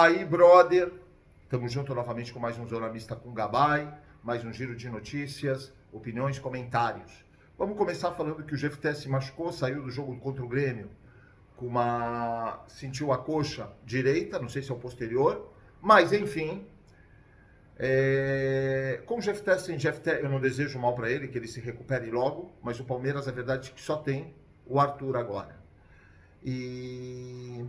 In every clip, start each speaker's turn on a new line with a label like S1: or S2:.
S1: Aí, brother, estamos junto novamente com mais um Zona Mista com Gabay, mais um giro de notícias, opiniões, comentários. Vamos começar falando que o Jefté se machucou, saiu do jogo contra o Grêmio, sentiu a coxa direita, não sei se é o posterior, mas enfim, com o Jefté, sem Jefté, eu não desejo mal para ele, que ele se recupere logo, mas o Palmeiras, a verdade é que só tem o Arthur agora. E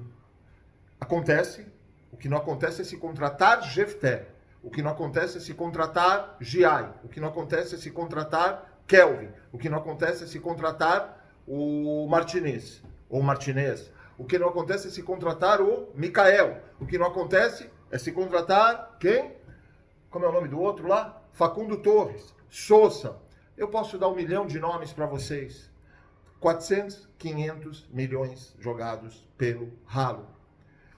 S1: acontece, o que não acontece é se contratar Jefté, o que não acontece é se contratar Giai, o que não acontece é se contratar Kelvin, o que não acontece é se contratar o Martinez, ou Martinez, o que não acontece é se contratar o Mikael, o que não acontece é se contratar quem? Como é o nome do outro lá? Facundo Torres, Sousa. Eu posso dar 1 milhão de nomes para vocês. 400, 500 milhões jogados pelo ralo.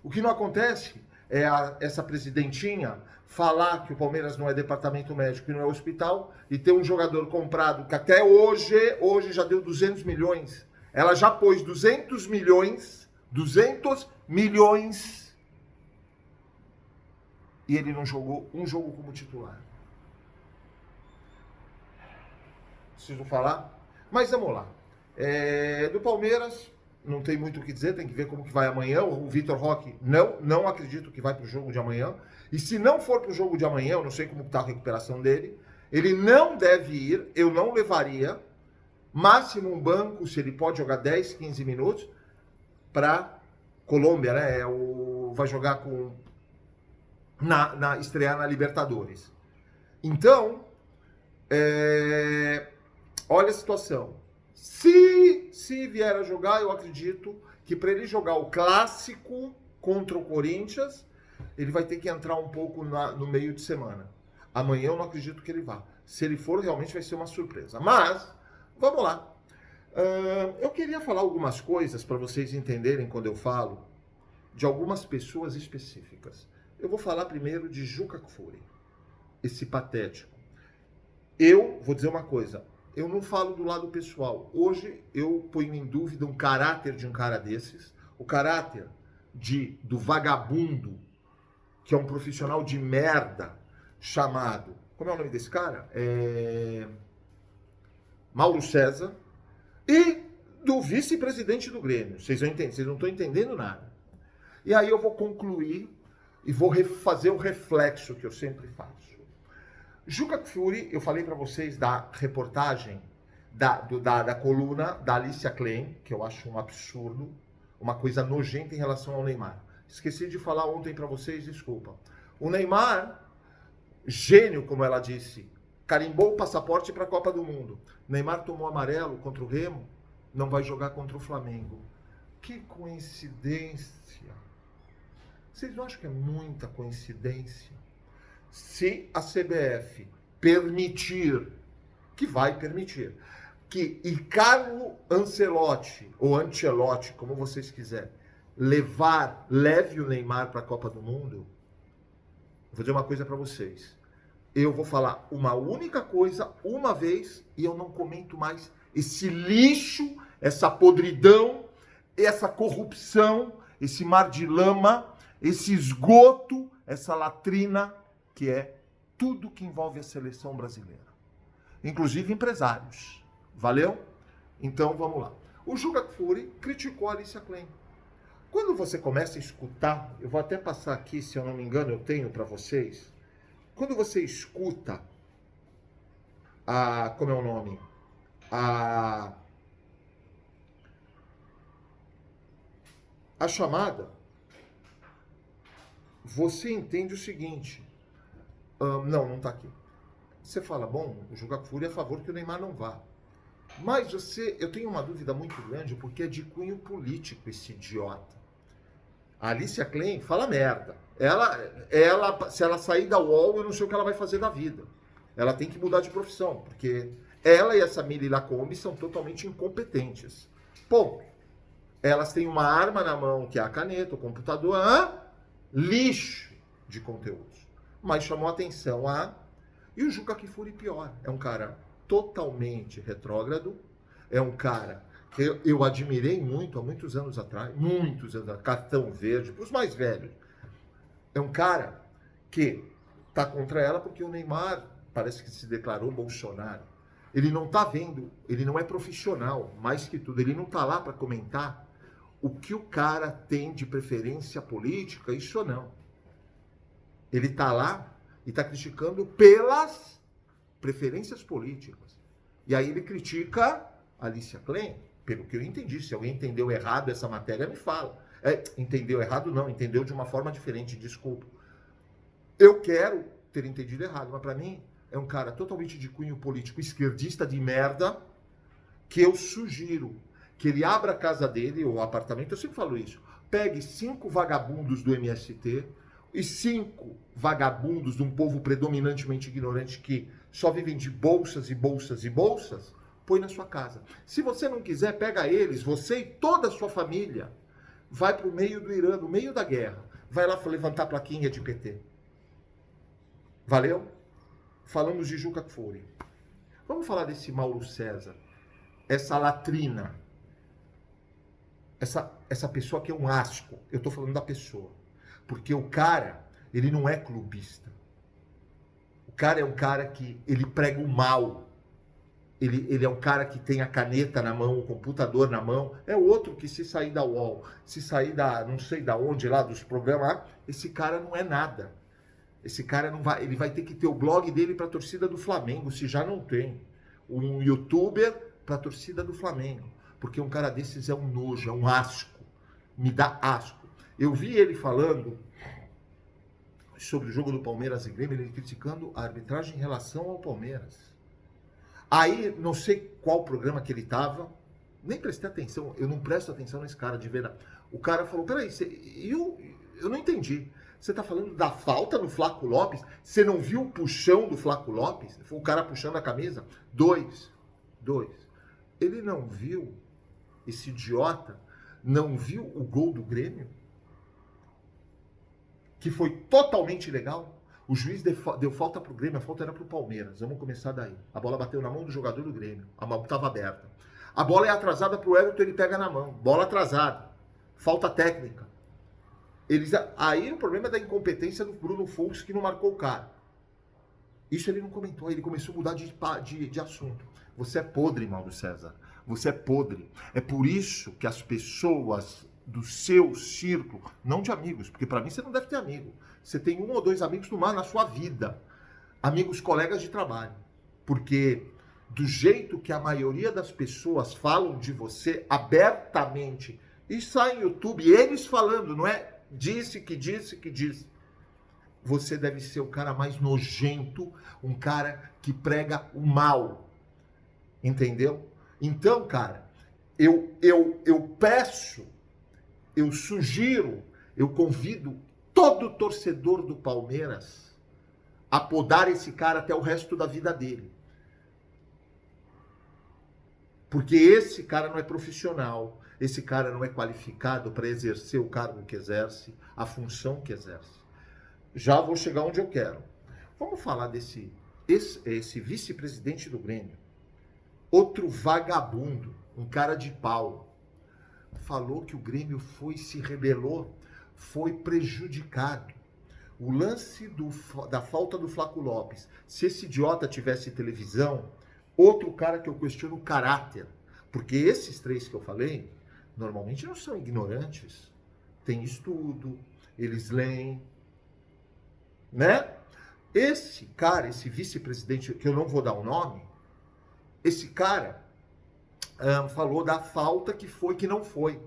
S1: O que não acontece é essa presidentinha falar que o Palmeiras não é departamento médico e não é hospital e ter um jogador comprado que até hoje já deu 200 milhões. Ela já pôs 200 milhões e ele não jogou um jogo como titular. Preciso falar? Mas vamos lá. Do Palmeiras, não tem muito o que dizer, tem que ver como que vai amanhã. O Vitor Roque, não acredito que vai para o jogo de amanhã. E se não for para o jogo de amanhã, eu não sei como está a recuperação dele, ele não deve ir, eu não levaria. Máximo um banco, se ele pode jogar 10, 15 minutos, para Colômbia, né? Vai jogar com estrear na Libertadores. Então, olha a situação. Se vier a jogar, eu acredito que para ele jogar o clássico contra o Corinthians, ele vai ter que entrar um pouco no meio de semana. Amanhã eu não acredito que ele vá. Se ele for, realmente vai ser uma surpresa. Mas, vamos lá. Eu queria falar algumas coisas para vocês entenderem quando eu falo de algumas pessoas específicas. Eu vou falar primeiro de Juca Kfouri, esse patético. Eu vou dizer uma coisa. Eu não falo do lado pessoal. Hoje eu ponho em dúvida um caráter de um cara desses. O caráter do vagabundo, que é um profissional de merda, chamado... Como é o nome desse cara? Mauro César. E do vice-presidente do Grêmio. Vocês não estão entendendo nada. E aí eu vou concluir e vou fazer o reflexo que eu sempre faço. Juca Kfouri, eu falei para vocês da reportagem, da coluna da Alicia Klein, que eu acho um absurdo, uma coisa nojenta em relação ao Neymar. Esqueci de falar ontem para vocês, desculpa. O Neymar, gênio, como ela disse, carimbou o passaporte para a Copa do Mundo. Neymar tomou amarelo contra o Remo, não vai jogar contra o Flamengo. Que coincidência. Vocês não acham que é muita coincidência? Se a CBF permitir, que vai permitir, que Carlo Ancelotti, ou Ancelotti, como vocês quiserem, leve o Neymar para a Copa do Mundo, vou dizer uma coisa para vocês. Eu vou falar uma única coisa, uma vez, e eu não comento mais esse lixo, essa podridão, essa corrupção, esse mar de lama, esse esgoto, essa latrina, que é tudo que envolve a seleção brasileira. Inclusive empresários. Valeu? Então, vamos lá. O Juca Kfouri criticou a Alicia Klein. Quando você começa a escutar, eu vou até passar aqui, se eu não me engano, eu tenho para vocês. Quando você escuta como é o nome? A chamada, você entende o seguinte. Não está aqui. Você fala, bom, o Juca Kfouri é a favor que o Neymar não vá. Mas eu tenho uma dúvida muito grande, porque é de cunho político esse idiota. A Alicia Klein fala merda. Se ela sair da UOL, eu não sei o que ela vai fazer da vida. Ela tem que mudar de profissão, porque ela e essa Mili Lacombe são totalmente incompetentes. Ponto. Elas têm uma arma na mão, que é a caneta, o computador, lixo de conteúdos. Mas chamou atenção E o Juca Kfouri pior. É um cara totalmente retrógrado. É um cara que eu admirei muito há muitos anos atrás. Cartão verde, para os mais velhos. É um cara que tá contra ela porque o Neymar parece que se declarou Bolsonaro. Ele não tá vendo, ele não é profissional, mais que tudo, ele não tá lá para comentar o que o cara tem de preferência política, isso ou não. Ele tá lá e tá criticando pelas preferências políticas. E aí ele critica a Alicia Klein, pelo que eu entendi. Se alguém entendeu errado essa matéria, me fala. Entendeu errado? Não, entendeu de uma forma diferente, desculpa. Eu quero ter entendido errado, mas para mim é um cara totalmente de cunho político esquerdista de merda, que eu sugiro que ele abra a casa dele, ou o apartamento, eu sempre falo isso, pegue 5 vagabundos do MST e 5 vagabundos de um povo predominantemente ignorante que só vivem de bolsas e bolsas e bolsas, põe na sua casa. Se você não quiser, pega eles, você e toda a sua família, vai para o meio do Irã, no meio da guerra, vai lá levantar plaquinha de PT. Valeu? Falamos de Juca Kfouri. Vamos falar desse Mauro César, essa latrina, essa pessoa que é um asco. Eu estou falando da pessoa. Porque o cara, ele não é clubista. O cara é um cara que ele prega o mal. Ele é um cara que tem a caneta na mão, o computador na mão. É outro que se sair da UOL, se sair da não sei da onde lá, dos programas, esse cara não é nada. Esse cara não vai, ele vai ter que ter o blog dele para a torcida do Flamengo, se já não tem. Um youtuber para a torcida do Flamengo. Porque um cara desses é um nojo, é um asco. Me dá asco. Eu vi ele falando sobre o jogo do Palmeiras e Grêmio, ele criticando a arbitragem em relação ao Palmeiras. Aí, não sei qual programa que ele estava, nem prestei atenção, eu não presto atenção nesse cara, de verdade. O cara falou, peraí, eu não entendi. Você está falando da falta no Flaco Lopes? Você não viu o puxão do Flaco Lopes? Foi o cara puxando a camisa? 2. Ele não viu, esse idiota, não viu o gol do Grêmio? Que foi totalmente ilegal. O juiz deu falta pro Grêmio, a falta era pro Palmeiras. Vamos começar daí. A bola bateu na mão do jogador do Grêmio. A mão estava aberta. A bola é atrasada pro Everton, ele pega na mão. Bola atrasada. Falta técnica. Aí o problema é da incompetência do Bruno Fux, que não marcou o cara. Isso ele não comentou, ele começou a mudar de assunto. Você é podre, Mauro César. Você é podre. É por isso que as pessoas do seu círculo, não de amigos, porque para mim você não deve ter amigo. Você tem 1 ou 2 amigos no mar na sua vida. Amigos, colegas de trabalho. Porque do jeito que a maioria das pessoas falam de você abertamente, e sai no YouTube, eles falando, não é? Disse que disse. Você deve ser o cara mais nojento, um cara que prega o mal. Entendeu? Então, cara, eu peço, eu sugiro, eu convido todo torcedor do Palmeiras a podar esse cara até o resto da vida dele. Porque esse cara não é profissional, esse cara não é qualificado para exercer o cargo que exerce, a função que exerce. Já vou chegar onde eu quero. Vamos falar desse vice-presidente do Grêmio. Outro vagabundo, um cara de pau. Falou que o Grêmio se rebelou, foi prejudicado. O lance da falta do Flaco Lopes. Se esse idiota tivesse televisão, outro cara que eu questiono o caráter. Porque esses 3 que eu falei, normalmente não são ignorantes. Tem estudo, eles leem, né? Esse cara, esse vice-presidente, que eu não vou dar o nome, esse cara falou da falta que foi, que não foi.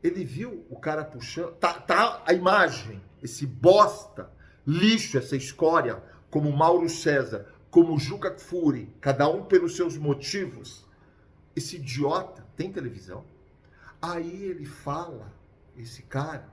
S1: Ele viu o cara puxando, tá a imagem, esse bosta, lixo, essa escória, como Mauro César, como Juca Kfouri, cada um pelos seus motivos. Esse idiota tem televisão. Aí ele fala, esse cara,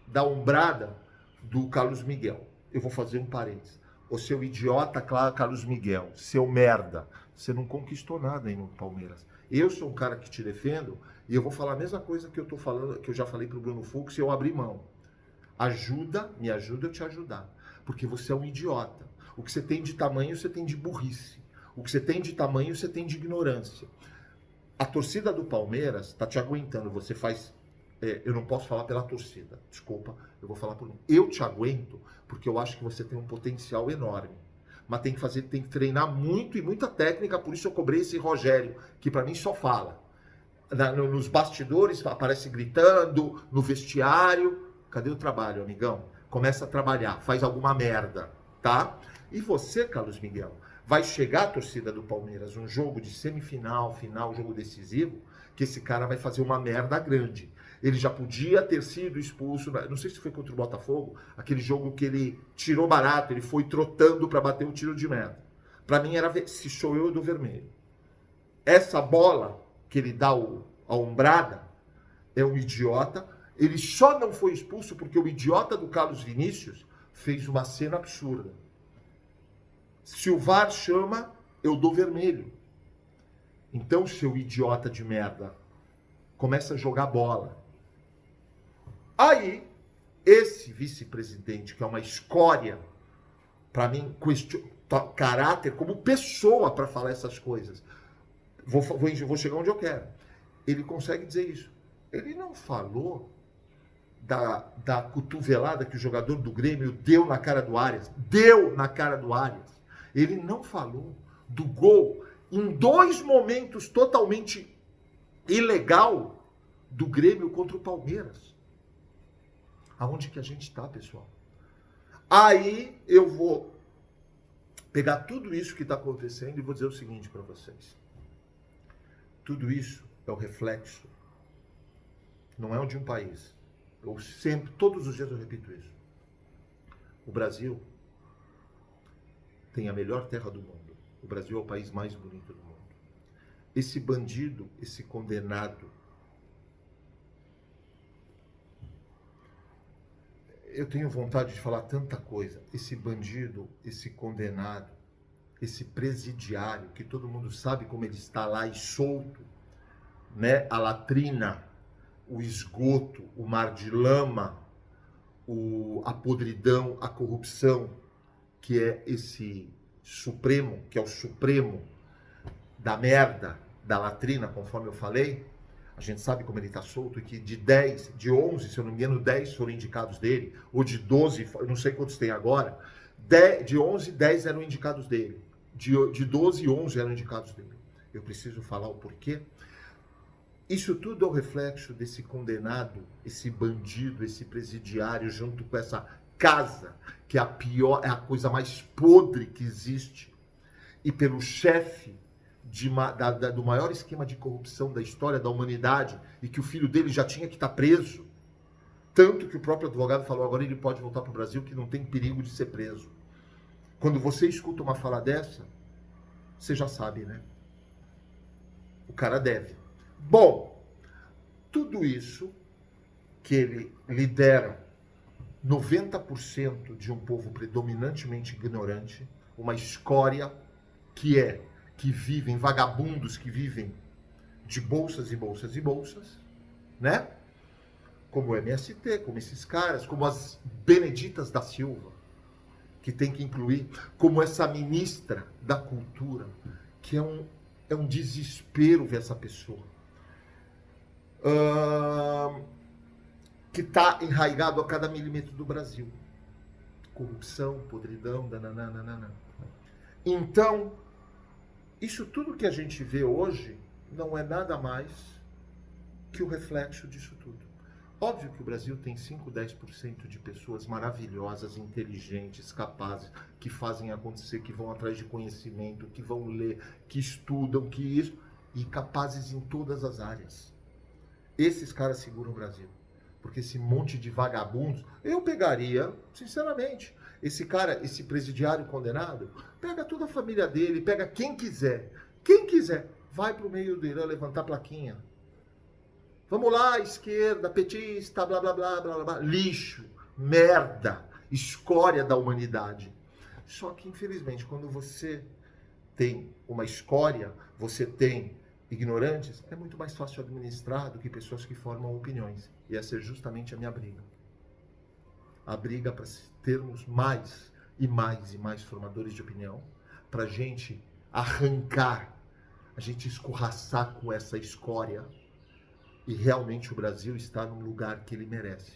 S1: da ombrada do Carlos Miguel. Eu vou fazer um parênteses. O seu idiota, Carlos Miguel, seu merda, você não conquistou nada aí no Palmeiras. Eu sou um cara que te defendo e eu vou falar a mesma coisa que eu tô falando, que eu já falei pro Bruno Fux e eu abri mão. Me ajuda eu te ajudar. Porque você é um idiota. O que você tem de tamanho, você tem de burrice. O que você tem de tamanho, você tem de ignorância. A torcida do Palmeiras tá te aguentando. Você faz eu não posso falar pela torcida, desculpa, eu vou falar por mim. Eu te aguento porque eu acho que você tem um potencial enorme. Mas tem que treinar muito e muita técnica, por isso eu cobrei esse Rogério, que para mim só fala. Nos bastidores aparece gritando, no vestiário. Cadê o trabalho, amigão? Começa a trabalhar, faz alguma merda, tá? E você, Carlos Miguel, vai chegar a torcida do Palmeiras, um jogo de semifinal, final, jogo decisivo, que esse cara vai fazer uma merda grande. Ele já podia ter sido expulso, não sei se foi contra o Botafogo, aquele jogo que ele tirou barato, ele foi trotando para bater um tiro de merda. Para mim era, se sou eu do vermelho. Essa bola que ele dá a ombrada é um idiota. Ele só não foi expulso porque o idiota do Carlos Vinícius fez uma cena absurda. Se o VAR chama, eu dou vermelho. Então, seu idiota de merda, começa a jogar bola. Aí, esse vice-presidente, que é uma escória, para mim, caráter como pessoa para falar essas coisas, vou chegar onde eu quero. Ele consegue dizer isso. Ele não falou da cotovelada que o jogador do Grêmio deu na cara do Arias. Deu na cara do Arias. Ele não falou do gol em 2 momentos totalmente ilegal do Grêmio contra o Palmeiras. Aonde que a gente está, pessoal? Aí eu vou pegar tudo isso que está acontecendo e vou dizer o seguinte para vocês. Tudo isso é o reflexo, não é de um país. Eu sempre, todos os dias eu repito isso. O Brasil tem a melhor terra do mundo. O Brasil é o país mais bonito do mundo. Esse bandido, esse condenado, eu tenho vontade de falar tanta coisa. Esse bandido, esse condenado, esse presidiário, que todo mundo sabe como ele está lá e solto, né? A latrina, o esgoto, o mar de lama, a podridão, a corrupção, que é esse Supremo, que é o Supremo da merda, da latrina, conforme eu falei. A gente sabe como ele está solto, e que de 11, se eu não me engano, 10 foram indicados dele, ou de 12, eu não sei quantos tem agora, de 11, 10 eram indicados dele, de 12, 11 eram indicados dele. Eu preciso falar o porquê. Isso tudo é o reflexo desse condenado, esse bandido, esse presidiário, junto com essa casa, que é a pior, é a coisa mais podre que existe, e pelo chefe do maior esquema de corrupção da história da humanidade, e que o filho dele já tinha que estar preso, tanto que o próprio advogado falou, agora ele pode voltar para o Brasil, que não tem perigo de ser preso. Quando você escuta uma fala dessa, você já sabe, né? O cara deve. Bom, tudo isso que ele lidera 90% de um povo predominantemente ignorante, uma escória que vivem, vagabundos que vivem de bolsas e bolsas e bolsas, né? Como o MST, como esses caras, como as Beneditas da Silva, que tem que incluir, como essa ministra da Cultura, que é um desespero ver essa pessoa. Que está enraizado a cada milímetro do Brasil. Corrupção, podridão, dananana. Então, isso tudo que a gente vê hoje não é nada mais que o reflexo disso tudo. Óbvio que o Brasil tem 5, 10% de pessoas maravilhosas, inteligentes, capazes, que fazem acontecer, que vão atrás de conhecimento, que vão ler, que estudam, que isso, e capazes em todas as áreas. Esses caras seguram o Brasil. Porque esse monte de vagabundos, eu pegaria, sinceramente, esse cara, esse presidiário condenado, pega toda a família dele, pega quem quiser, vai pro meio do Irã levantar a plaquinha. Vamos lá, esquerda, petista, blá, blá, blá, blá, blá, lixo, merda, escória da humanidade. Só que, infelizmente, quando você tem uma escória, você tem ignorantes, é muito mais fácil administrar do que pessoas que formam opiniões. E essa é justamente a minha briga. A briga para termos mais e mais e mais formadores de opinião, para a gente arrancar, a gente escorraçar com essa escória, E realmente o Brasil está no lugar que ele merece,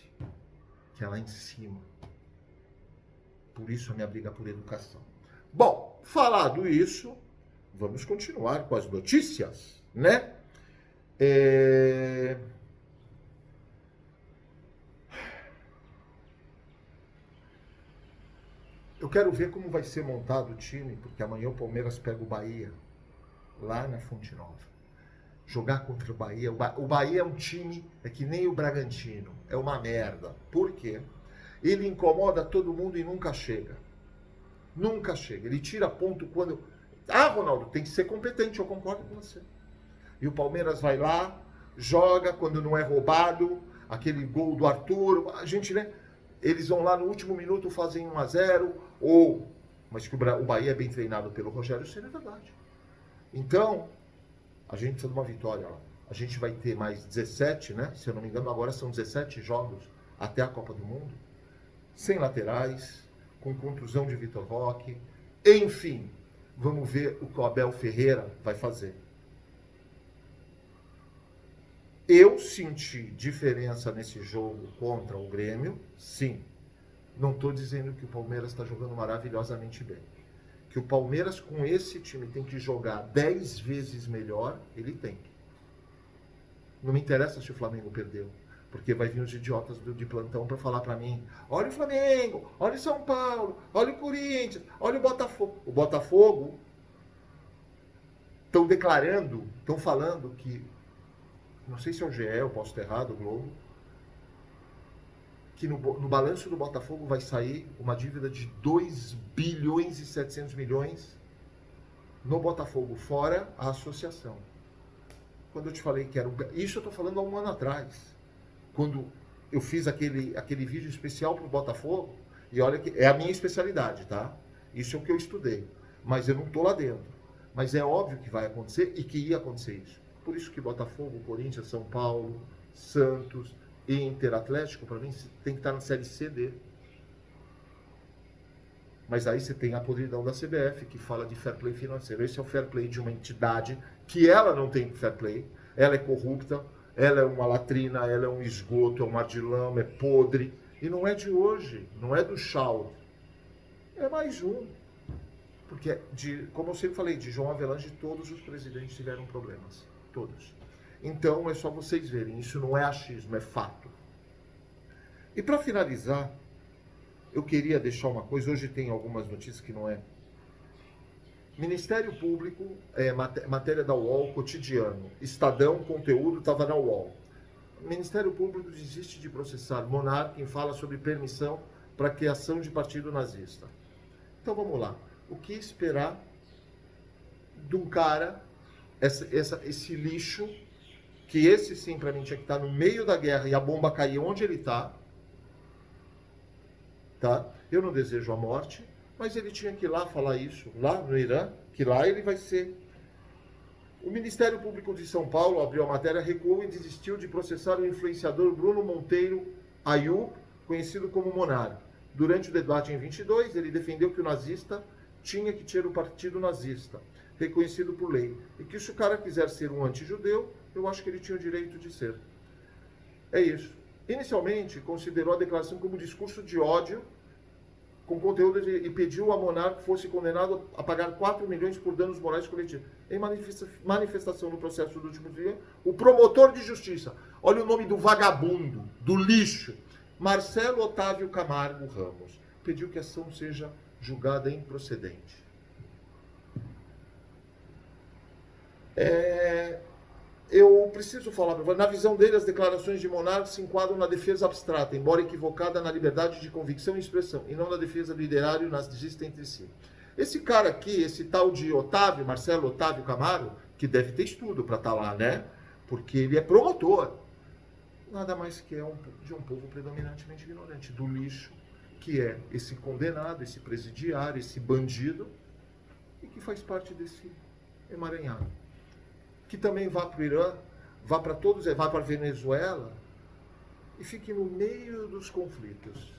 S1: que é lá em cima. Por isso a minha briga por educação. Bom, falado isso, vamos continuar com as notícias, né? Eu quero ver como vai ser montado o time, porque amanhã o Palmeiras pega o Bahia, lá na Fonte Nova. Jogar contra o Bahia. O Bahia é um time, é que nem o Bragantino, é uma merda. Por quê? Ele incomoda todo mundo e nunca chega. Nunca chega. Ele tira ponto quando... Ah, Ronaldo, tem que ser competente, eu concordo com você. E o Palmeiras vai lá, joga quando não é roubado, aquele gol do Arthur, a gente, né? Eles vão lá no último minuto, fazem 1-0, mas que o Bahia é bem treinado pelo Rogério, isso é verdade. Então, a gente precisa de uma vitória lá. A gente vai ter mais 17, né? Se eu não me engano, agora são 17 jogos até a Copa do Mundo, sem laterais, com contusão de Vitor Roque. Enfim, vamos ver o que o Abel Ferreira vai fazer. Eu senti diferença nesse jogo contra o Grêmio, sim. Não estou dizendo que o Palmeiras está jogando maravilhosamente bem. Que o Palmeiras com esse time tem que jogar 10 vezes melhor, ele tem. Não me interessa se o Flamengo perdeu, porque vai vir os idiotas de plantão para falar para mim: olha o Flamengo, olha o São Paulo, olha o Corinthians, olha o Botafogo. O Botafogo estão declarando, estão falando que, não sei se é o GE, eu posso estar errado, o Globo, que no balanço do Botafogo vai sair uma dívida de 2 bilhões e 700 milhões no Botafogo, fora a associação. Quando eu te falei que era... Isso eu estou falando há um ano atrás. Quando eu fiz aquele vídeo especial para o Botafogo, e olha que é a minha especialidade, tá? Isso é o que eu estudei. Mas eu não estou lá dentro. Mas é óbvio que vai acontecer e que ia acontecer isso. Por isso que Botafogo, Corinthians, São Paulo, Santos, Inter, Atlético, para mim, tem que estar na Série C, D. Mas aí você tem a podridão da CBF, que fala de fair play financeiro. Esse é o fair play de uma entidade que ela não tem fair play, ela é corrupta, ela é uma latrina, ela é um esgoto, é um ardilão, é podre. E não é de hoje, não é do Shaw. É mais um. Porque, como eu sempre falei, de João Avelange, todos os presidentes tiveram problemas. Todos. Então, é só vocês verem. Isso não é achismo, é fato. E para finalizar, eu queria deixar uma coisa. Hoje tem algumas notícias que não é. Ministério Público, matéria da UOL, cotidiano. Estadão, conteúdo, estava na UOL. O Ministério Público desiste de processar Monark em fala sobre permissão para criação de partido nazista. Então, vamos lá. O que esperar de um cara, esse lixo, que esse sim para mim tinha que estar no meio da guerra e a bomba cair onde ele está, tá? Eu não desejo a morte, mas ele tinha que ir lá falar isso, lá no Irã, que lá ele vai ser. O Ministério Público de São Paulo abriu a matéria, recuou e desistiu de processar o influenciador Bruno Monteiro Ayub, conhecido como Monark. Durante o debate em 22, ele defendeu que o nazista tinha que ter o partido nazista, reconhecido por lei, e que se o cara quiser ser um anti-judeu, eu acho que ele tinha o direito de ser. É isso. Inicialmente, considerou a declaração como discurso de ódio, com conteúdo e pediu a Monark que fosse condenado a pagar 4 milhões por danos morais coletivos. Em manifestação no processo do último dia, o promotor de justiça, olha o nome do vagabundo, do lixo, Marcelo Otávio Camargo Ramos, pediu que a ação seja julgada improcedente. Eu preciso falar, na visão dele, as declarações de Monark se enquadram na defesa abstrata, embora equivocada na liberdade de convicção e expressão, e não na defesa do ideário nazista entre si. Esse cara aqui, esse tal de Otávio, Marcelo Otávio Camargo, que deve ter estudo para estar lá, né? Porque ele é promotor. Nada mais que de um povo predominantemente ignorante, do lixo, que é esse condenado, esse presidiário, esse bandido, e que faz parte desse emaranhado. Que também vá para o Irã, vá para todos, vá para a Venezuela e fique no meio dos conflitos.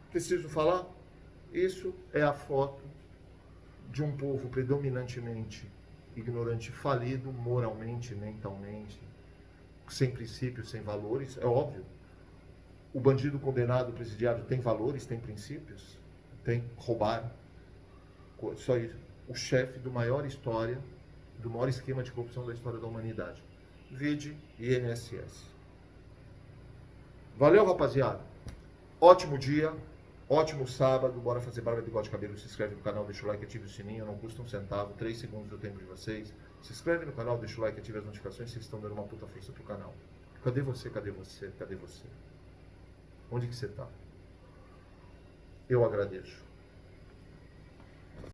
S1: Preciso falar? Isso é a foto de um povo predominantemente ignorante, falido moralmente, mentalmente, sem princípios, sem valores, é óbvio. O bandido condenado, presidiário, tem valores, tem princípios, tem roubar. Só isso. O chefe do maior história, do maior esquema de corrupção da história da humanidade. Vide INSS. Valeu, rapaziada. Ótimo dia, ótimo sábado. Bora fazer barba, bigode, cabelo. Se inscreve no canal, deixa o like, ative o sininho. Não custa um centavo, 3 segundos do tempo de vocês. Se inscreve no canal, deixa o like, ative as notificações. Vocês estão dando uma puta força pro canal. Cadê você? Cadê você? Cadê você? Onde que você tá? Eu agradeço.